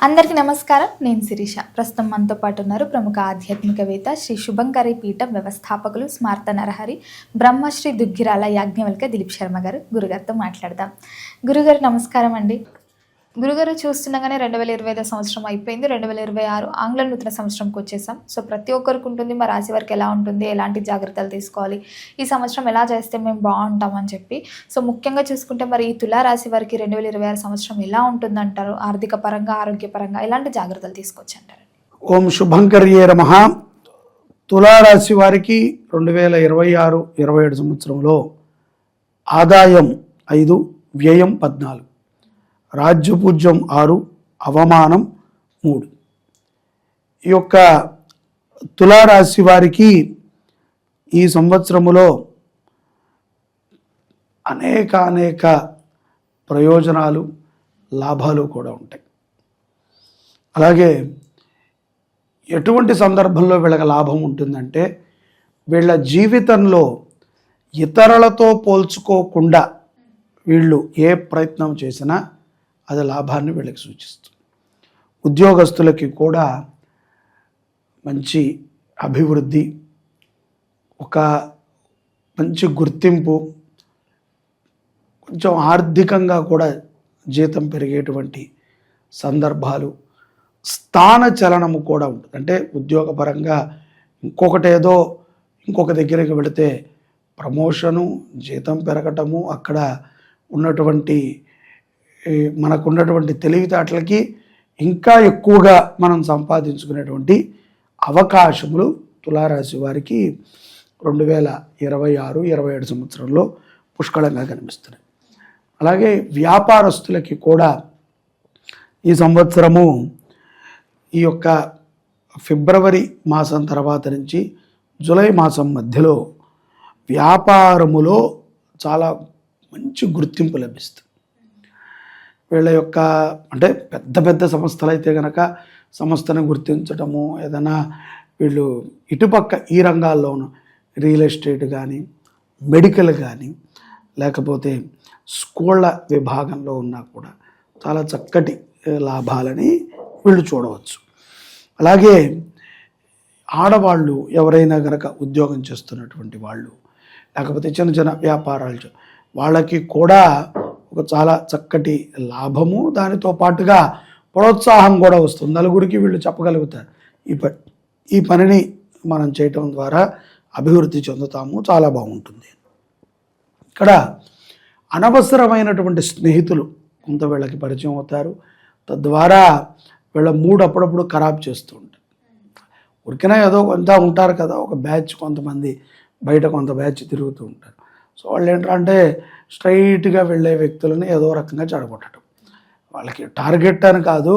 అందరికీ నమస్కారం. నేను శిరీష. ప్రస్తుతం మనతో పాటు ఉన్నారు ప్రముఖ ఆధ్యాత్మికవేత్త, శ్రీ శుభంకరి పీఠం వ్యవస్థాపకులు, స్మార్త నరహరి, బ్రహ్మశ్రీ దుగ్గిరాల యాజ్ఞవల్క్య దిలీప్ శర్మ గారు. గురుగారితో మాట్లాడదాం. గురుగారు నమస్కారం అండి. గురుగారు, చూస్తుండగానే 2025 సంవత్సరం అయిపోయింది. 2026 ఆంగ్ల నూతన సంవత్సరంకి వచ్చేసాం. సో ప్రతి ఒక్కరికి ఉంటుంది, మా రాశి వారికి ఎలా ఉంటుంది, ఎలాంటి జాగ్రత్తలు తీసుకోవాలి, ఈ సంవత్సరం ఎలా చేస్తే మేము బాగుంటామని చెప్పి. సో ముఖ్యంగా చూసుకుంటే మరి ఈ తులారాశి వారికి 2026 సంవత్సరం ఎలా ఉంటుందంటారు? ఆర్థిక పరంగా, ఆరోగ్యపరంగా ఎలాంటి జాగ్రత్తలు తీసుకోవచ్చు అంటారు? ఓం శుభంకర్యే నమః. తులారాశి వారికి 2026-27 సంవత్సరంలో ఆదాయం 5, వ్యయం 14, రాజ్యపూజ్యం 6, అవమానం 3. ఈ యొక్క తులారాశి వారికి ఈ సంవత్సరములో అనేక ప్రయోజనాలు, లాభాలు కూడా ఉంటాయి. అలాగే ఎటువంటి సందర్భంలో వీళ్ళకి లాభం ఉంటుందంటే, వీళ్ళ జీవితంలో ఇతరులతో పోల్చుకోకుండా వీళ్ళు ఏ ప్రయత్నం చేసినా అది లాభాన్ని వీళ్ళకి సూచిస్తుంది. ఉద్యోగస్తులకి కూడా మంచి అభివృద్ధి, ఒక మంచి గుర్తింపు, కొంచెం ఆర్థికంగా కూడా జీతం పెరిగేటువంటి సందర్భాలు, స్థాన చలనము కూడా ఉంటుంది. అంటే ఉద్యోగపరంగా ఇంకొక దగ్గరికి వెళితే ప్రమోషను, జీతం పెరగటము, అక్కడ మనకున్నటువంటి తెలివితేటలకి ఇంకా ఎక్కువగా మనం సంపాదించుకునేటువంటి అవకాశములు తులారాశి వారికి 2026-27 సంవత్సరంలో పుష్కలంగా కనిపిస్తున్నాయి. అలాగే వ్యాపారస్తులకి కూడా ఈ సంవత్సరము ఈ యొక్క ఫిబ్రవరి మాసం తర్వాత నుంచి జూలై మాసం మధ్యలో వ్యాపారములో చాలా మంచి గుర్తింపు లభిస్తుంది. వీళ్ళ యొక్క అంటే పెద్ద సంస్థలు అయితే కనుక సంస్థను గుర్తించటము, ఏదైనా వీళ్ళు ఇటుపక్క ఈ రంగాల్లోనూ రియల్ ఎస్టేట్ కానీ, మెడికల్ కానీ, లేకపోతే స్కూళ్ళ విభాగంలో ఉన్నా కూడా చాలా చక్కటి లాభాలని వీళ్ళు చూడవచ్చు. అలాగే ఆడవాళ్ళు ఎవరైనా కనుక ఉద్యోగం చేస్తున్నటువంటి వాళ్ళు, లేకపోతే చిన్న వ్యాపారాలు, వాళ్ళకి కూడా ఒక చాలా చక్కటి లాభము, దానితో పాటుగా ప్రోత్సాహం కూడా వస్తుంది. నలుగురికి వీళ్ళు చెప్పగలుగుతారు, ఈ పనిని మనం చేయటం ద్వారా అభివృద్ధి చెందుతాము, చాలా బాగుంటుంది. ఇక్కడ అనవసరమైనటువంటి స్నేహితులు కొంత వీళ్ళకి పరిచయం అవుతారు. తద్వారా వీళ్ళ మూడు అప్పుడప్పుడు ఖరాబ్ చేస్తూ ఉంటారు. ఉరికినా ఏదో కొంత ఉంటారు కదా, ఒక బ్యాచ్, కొంతమంది బయట కొంత బ్యాచ్ తిరుగుతూ ఉంటారు. సో వాళ్ళు ఏంటంటే స్ట్రైట్గా వెళ్ళే వ్యక్తులని ఏదో రకంగా చెడగొట్టడం, వాళ్ళకి టార్గెట్ అని కాదు,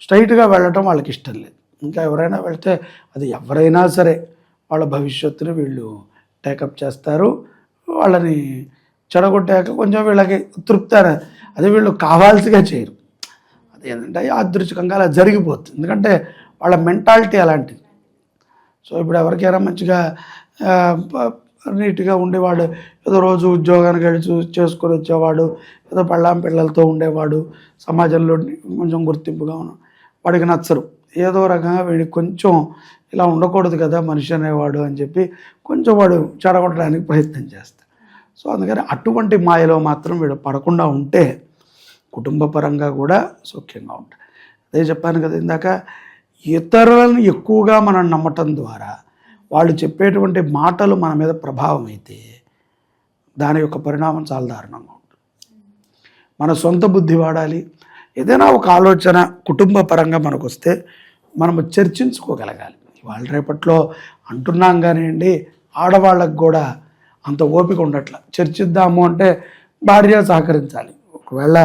స్ట్రైట్గా వెళ్ళటం వాళ్ళకి ఇష్టం లేదు. ఇంకా ఎవరైనా వెళ్తే అది ఎవరైనా సరే వాళ్ళ భవిష్యత్తుని వీళ్ళు టేకప్ చేస్తారు. వాళ్ళని చెడగొట్టాక కొంచెం వీళ్ళకి తృప్తి, అది వీళ్ళు కావాల్సిగా చేయరు. అదేంటంటే యాదృచ్ఛికంగా అలా జరిగిపోతుంది, ఎందుకంటే వాళ్ళ మెంటాలిటీ అలాంటిది. సో ఇప్పుడు ఎవరికైనా మంచిగా నీట్గా ఉండేవాడు, ఏదో రోజు ఉద్యోగానికి వెళ్ళి చేసుకొని వచ్చేవాడు, ఏదో పిల్లలతో ఉండేవాడు, సమాజంలో కొంచెం గుర్తింపుగా ఉన్నాడు, వాడికి నచ్చరు. ఏదో రకంగా వీడికి కొంచెం ఇలా ఉండకూడదు కదా మనిషి అనేవాడు అని చెప్పి కొంచెం వాడు చెడగొట్టడానికి ప్రయత్నం చేస్తాడు. సో అందుకని అటువంటి మాయలో మాత్రం వీడు పడకుండా ఉంటే కుటుంబ పరంగా కూడా సౌఖ్యంగా ఉంటాయి. అదే చెప్పాను కదా ఇందాక, ఇతరులను ఎక్కువగా మనం నమ్మటం ద్వారా వాళ్ళు చెప్పేటువంటి మాటలు మన మీద ప్రభావం అయితే దాని యొక్క పరిణామం చాలా దారుణంగా ఉంటుంది. మన సొంత బుద్ధి వాడాలి. ఏదైనా ఒక ఆలోచన కుటుంబ పరంగా మనకు వస్తే మనము చర్చించుకోగలగాలి. ఇవాళ రేపట్లో అంటున్నాం కానివ్వండి, ఆడవాళ్ళకు కూడా అంత ఓపిక ఉండట్ల. చర్చిద్దాము అంటే భార్య సహకరించాలి, ఒకవేళ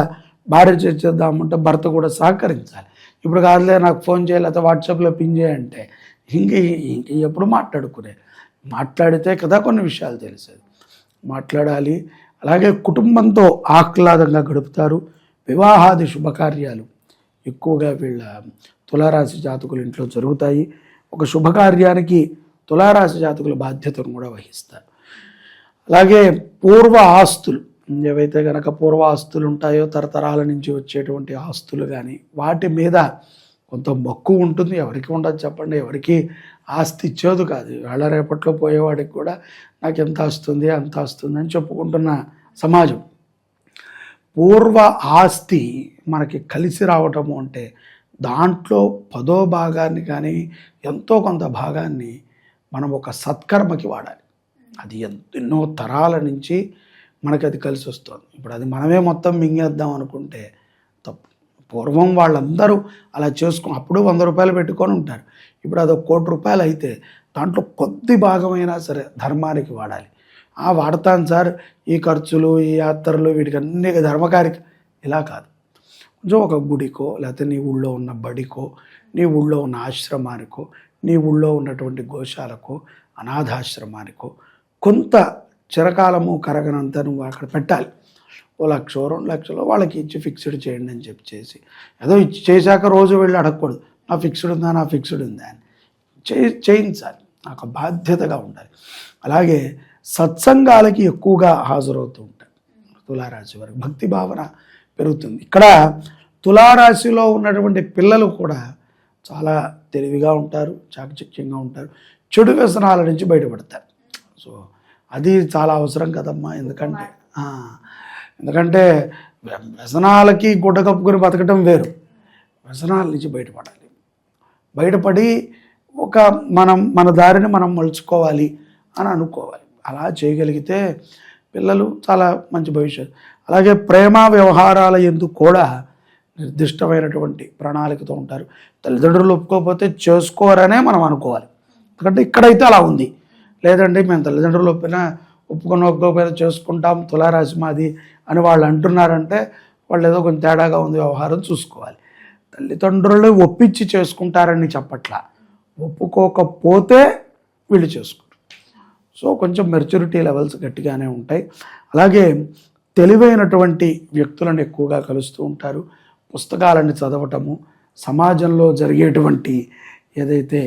భార్య చర్చిద్దామంటే భర్త కూడా సహకరించాలి. ఇప్పుడు కాదులే నాకు ఫోన్ చేయాలి, లేకపోతే వాట్సాప్లో పింగ్ చేయంటే ఇంక ఎప్పుడు మాట్లాడితే కదా కొన్ని విషయాలు తెలిసేది. మాట్లాడాలి. అలాగే కుటుంబంతో ఆహ్లాదంగా గడుపుతారు. వివాహాది శుభకార్యాలు ఎక్కువగా వీళ్ళ తులారాశి జాతకుల ఇంట్లో జరుగుతాయి. ఒక శుభకార్యానికి తులారాశి జాతకుల బాధ్యతను కూడా వహిస్తారు. అలాగే పూర్వ ఆస్తులు ఏవైతే కనుక పూర్వ ఆస్తులు ఉంటాయో తరతరాల నుంచి వచ్చేటువంటి ఆస్తులు కానీ వాటి మీద కొంత మక్కువ ఉంటుంది. ఎవరికి ఉండదు చెప్పండి, ఎవరికి ఆస్తి ఇచ్చేది కాదు. వేళ రేపట్లో పోయేవాడికి కూడా నాకు ఎంత వస్తుంది అంత వస్తుంది అని చెప్పుకుంటున్న సమాజం. పూర్వ ఆస్తి మనకి కలిసి రావటము అంటే దాంట్లో 10వ భాగాన్ని కానీ ఎంతో కొంత భాగాన్ని మనం ఒక సత్కర్మకి వాడాలి. అది ఎన్నో తరాల నుంచి మనకి అది కలిసి వస్తుంది. ఇప్పుడు అది మనమే మొత్తం మింగేద్దాం అనుకుంటే తప్పు. పూర్వం వాళ్ళందరూ అలా చేసుకుని అప్పుడు 100 రూపాయలు పెట్టుకొని ఉంటారు. ఇప్పుడు అది 1 కోటి రూపాయలు అయితే దాంట్లో కొద్ది భాగమైనా సరే ధర్మానికి వాడాలి. వాడతాను సార్, ఈ ఖర్చులు ఈ యాత్రలు వీటికి అన్ని ధర్మకార్యక ఇలా కాదు. కొంచెం ఒక గుడికో లేకపోతే నీ ఊళ్ళో ఉన్న బడికో నీ ఊళ్ళో ఉన్న ఆశ్రమానికో నీ ఊళ్ళో ఉన్నటువంటి గోశాలకో అనాథాశ్రమానికో కొంత చిరకాలము కరగనంత నువ్వు అక్కడ పెట్టాలి. 1,00,000 2,00,000 వాళ్ళకి ఇచ్చి ఫిక్స్డ్ చేయండి అని చేసి ఏదో ఇచ్చి చేశాక రోజు వెళ్ళి అడగకూడదు, నా ఫిక్స్డ్ ఉందా అని చేయించాలి. నాకు బాధ్యతగా ఉండాలి. అలాగే సత్సంగాలకి ఎక్కువగా హాజరవుతూ ఉంటారు. తులారాశి వారికి భక్తి భావన పెరుగుతుంది. ఇక్కడ తులారాశిలో ఉన్నటువంటి పిల్లలు కూడా చాలా తెలివిగా ఉంటారు, చాకచక్యంగా ఉంటారు, చెడు వ్యసనాల నుంచి బయటపడతారు. సో అది చాలా అవసరం కదమ్మా. ఎందుకంటే వ్యసనాలకి గుడ్డ కప్పుకొని బతకటం వేరు, వ్యసనాల నుంచి బయటపడి మన దారిని మనం మలుచుకోవాలి అని అనుకోవాలి. అలా చేయగలిగితే పిల్లలు చాలా మంచి భవిష్యత్తు. అలాగే ప్రేమ వ్యవహారాల ఎందుకు కూడా నిర్దిష్టమైనటువంటి ప్రణాళికతో ఉంటారు. తల్లిదండ్రులు ఒప్పుకోకపోతే చేసుకోరనే మనం అనుకోవాలి. ఎందుకంటే ఇక్కడైతే అలా ఉంది. లేదండి మేము తల్లిదండ్రులు ఒప్పుకోకపోయినా చేసుకుంటాం, తులారాశి మాది అని వాళ్ళు అంటున్నారంటే వాళ్ళు ఏదో కొంచెం తేడాగా ఉంది వ్యవహారం చూసుకోవాలి. తల్లిదండ్రులు ఒప్పించి చేసుకుంటారని చెప్పట్లా, ఒప్పుకోకపోతే వీళ్ళు చేసుకుంటారు. సో కొంచెం మెచ్యూరిటీ లెవెల్స్ గట్టిగానే ఉంటాయి. అలాగే తెలివైనటువంటి వ్యక్తులను ఎక్కువగా కలుస్తూ ఉంటారు. పుస్తకాలను చదవటము, సమాజంలో జరిగేటువంటి ఏదైతే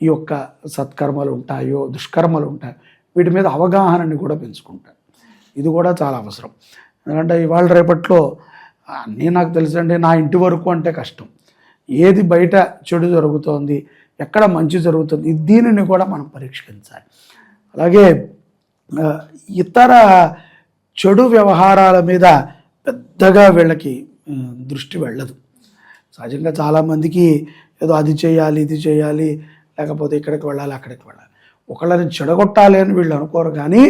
ఈ యొక్క సత్కర్మలు ఉంటాయో దుష్కర్మలు ఉంటాయో వీటి మీద అవగాహనని కూడా పెంచుకుంటారు. ఇది కూడా చాలా అవసరం. ఎందుకంటే ఇవాళ రేపట్లో అన్నీ నాకు తెలుసండి, నా ఇంటి వరకు అంటే కష్టం. ఏది బయట చెడు జరుగుతోంది, ఎక్కడ మంచి జరుగుతుంది, దీనిని కూడా మనం పరీక్షించాలి. అలాగే ఇతర చెడు వ్యవహారాల మీద పెద్దగా వీళ్ళకి దృష్టి వెళ్ళదు. సహజంగా చాలామందికి ఏదో అది చేయాలి ఇది చేయాలి, లేకపోతే ఇక్కడికి వెళ్ళాలి అక్కడికి వెళ్ళాలి, ఒకళ్ళని చెడగొట్టాలి అని వీళ్ళు అనుకోరు. కానీ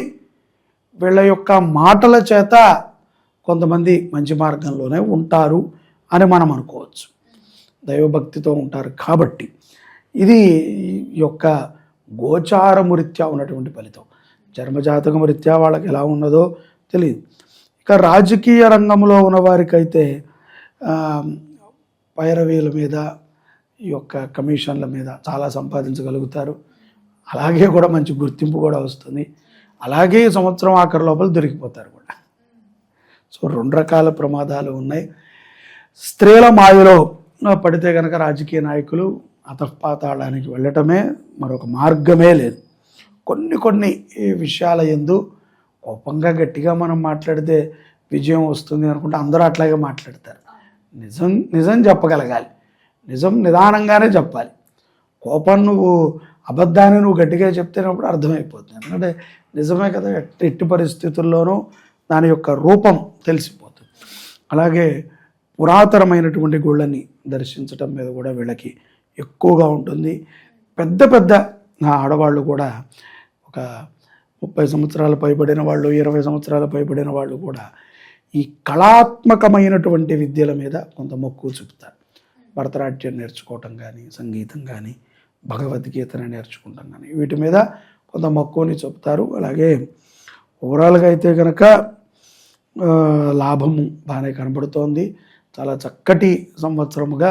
వీళ్ళ యొక్క మాటల చేత కొంతమంది మంచి మార్గంలోనే ఉంటారు అని మనం అనుకోవచ్చు. దైవభక్తితో ఉంటారు కాబట్టి ఇది యొక్క గోచారము రీత్యా ఉన్నటువంటి ఫలితం. జన్మజాతకం రీత్యా వాళ్ళకి ఎలా ఉన్నదో తెలియదు. ఇక రాజకీయ రంగంలో ఉన్న వారికైతే పైరవీల మీద ఈ యొక్క కమిషన్ల మీద చాలా సంపాదించగలుగుతారు. అలాగే కూడా మంచి గుర్తింపు కూడా వస్తుంది. అలాగే సంవత్సరం ఆఖరి లోపల దొరికిపోతారు కూడా. సో 2 రకాల ప్రమాదాలు ఉన్నాయి. స్త్రీల మాయలో పడితే కనుక రాజకీయ నాయకులు అతపాతాళానికి వెళ్ళటమే మరొక మార్గమే లేదు. కొన్ని విషయాల యందు కోపంగా గట్టిగా మనం మాట్లాడితే విజయం వస్తుంది అనుకుంటే అందరూ అట్లాగే మాట్లాడతారు. నిజం చెప్పగలగాలి, నిజం నిదానంగానే చెప్పాలి. కోపం అబద్ధాన్ని నువ్వు గట్టిగా చెప్తేనప్పుడు అర్థమైపోతుంది. ఎందుకంటే నిజమే కదా, ఎట్టి పరిస్థితుల్లోనూ దాని యొక్క రూపం తెలిసిపోతుంది. అలాగే పురాతనమైనటువంటి గుళ్ళని దర్శించటం మీద కూడా వీళ్ళకి ఎక్కువగా ఉంటుంది. పెద్ద ఆడవాళ్ళు కూడా ఒక 30 సంవత్సరాలు పైబడిన వాళ్ళు, 20 సంవత్సరాలు పైబడిన వాళ్ళు కూడా ఈ కళాత్మకమైనటువంటి విద్యల మీద కొంత మక్కువ చూపుతారు. భరతనాట్యం నేర్చుకోవటం కానీ, సంగీతం కానీ, భగవద్గీతని నేర్చుకుంటాం కానీ వీటి మీద కొంత మక్కువని చెప్తారు. అలాగే ఓవరాల్గా అయితే కనుక లాభము బాగానే కనబడుతోంది. చాలా చక్కటి సంవత్సరముగా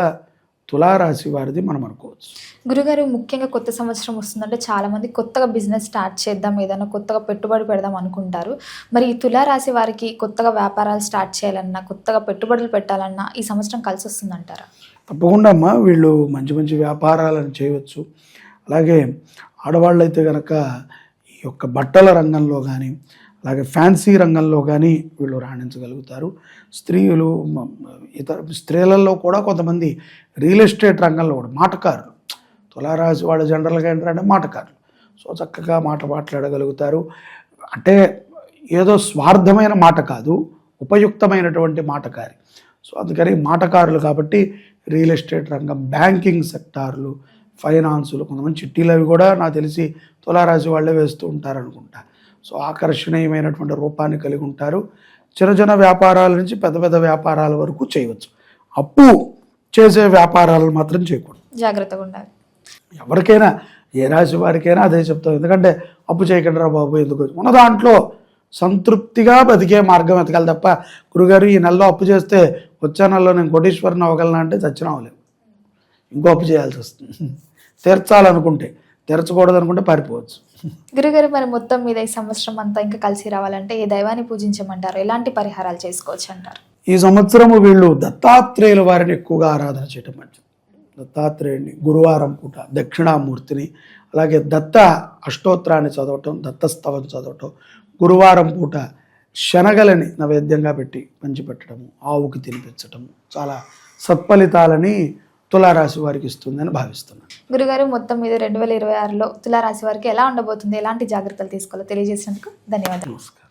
తులారాశి వారిది మనం అనుకోవచ్చు. గురుగారు, ముఖ్యంగా కొత్త సంవత్సరం వస్తుందంటే చాలామంది కొత్తగా బిజినెస్ స్టార్ట్ చేద్దాం, ఏదైనా కొత్తగా పెట్టుబడి పెడదాం అనుకుంటారు. మరి ఈ తులారాశి వారికి కొత్తగా వ్యాపారాలు స్టార్ట్ చేయాలన్నా, కొత్తగా పెట్టుబడులు పెట్టాలన్నా ఈ సంవత్సరం కలిసి వస్తుందంటారా? తప్పకుండా అమ్మా, వీళ్ళు మంచి వ్యాపారాలను చేయవచ్చు. అలాగే ఆడవాళ్ళు అయితే కనుక ఈ యొక్క బట్టల రంగంలో కానీ, అలాగే ఫ్యాన్సీ రంగంలో కానీ వీళ్ళు రాణించగలుగుతారు. స్త్రీలు ఇతర స్త్రీలలో కూడా కొంతమంది రియల్ ఎస్టేట్ రంగంలో కూడా మాటకారులు, తులారాశి వాళ్ళు జనరల్గా ఏంటంటే మాటకారులు. సో చక్కగా మాట మాట్లాడగలుగుతారు. అంటే ఏదో స్వార్థమైన మాట కాదు, ఉపయుక్తమైనటువంటి మాటకారి. సో అందుకని మాటకారులు కాబట్టి రియల్ ఎస్టేట్ రంగం, బ్యాంకింగ్ సెక్టార్లు, ఫైనాన్సులు, కొంతమంది చిట్టీలు అవి కూడా నాకు తెలిసి తులారాశి వాళ్ళే వేస్తూ ఉంటారనుకుంటా. సో ఆకర్షణీయమైనటువంటి రూపాన్ని కలిగి ఉంటారు. చిన్న చిన్న వ్యాపారాల నుంచి పెద్ద పెద్ద వ్యాపారాల వరకు చేయవచ్చు. అప్పు చేసే వ్యాపారాలు మాత్రం చేయకూడదు, జాగ్రత్తగా ఉండాలి. ఎవరికైనా ఏ రాశి వారికైనా అదే చెప్తాం. ఎందుకంటే అప్పు చేయకండి రా బాబు, ఎందుకు ఉన్న దాంట్లో సంతృప్తిగా బతికే మార్గం ఎతకాలి తప్ప, గురుగారు ఈ నెలలో అప్పు చేస్తే వచ్చే నెలలో నేను కోటీశ్వరుని అవ్వగలను అంటే చచ్చిన అవ్వలేము, ఇంకో అప్పు చేయాల్సి వస్తుంది. తీర్చాలనుకుంటే, తీర్చకూడదు అనుకుంటే పారిపోవచ్చు. గురుగారు, మరి మొత్తం మీద ఈ సంవత్సరం అంతా ఇంకా కలిసి రావాలంటే ఏ దైవాన్ని పూజించమంటారు, ఎలాంటి పరిహారాలు చేసుకోవచ్చు అంటారు? ఈ సంవత్సరము వీళ్ళు దత్తాత్రేయుల వారిని ఎక్కువగా ఆరాధన చేయటం మంచిది. దత్తాత్రేయుని గురువారం పూట దక్షిణామూర్తిని, అలాగే దత్త అష్టోత్తరాన్ని చదవటం, దత్తస్తవం చదవటం, గురువారం పూట శనగలని నైవేద్యంగా పెట్టి పంచిపెట్టడము, ఆవుకి తినిపించటము చాలా సత్ఫలితాలని తులారాశి వారికి ఇస్తుందని భావిస్తున్నాను. గురుగారు, మొత్తం మీద 2026లో తులారాశి వారికి ఎలా ఉండబోతుంది, ఎలాంటి జాగ్రత్తలు తీసుకోవాలో తెలియజేసినందుకు ధన్యవాదాలు. నమస్కారం.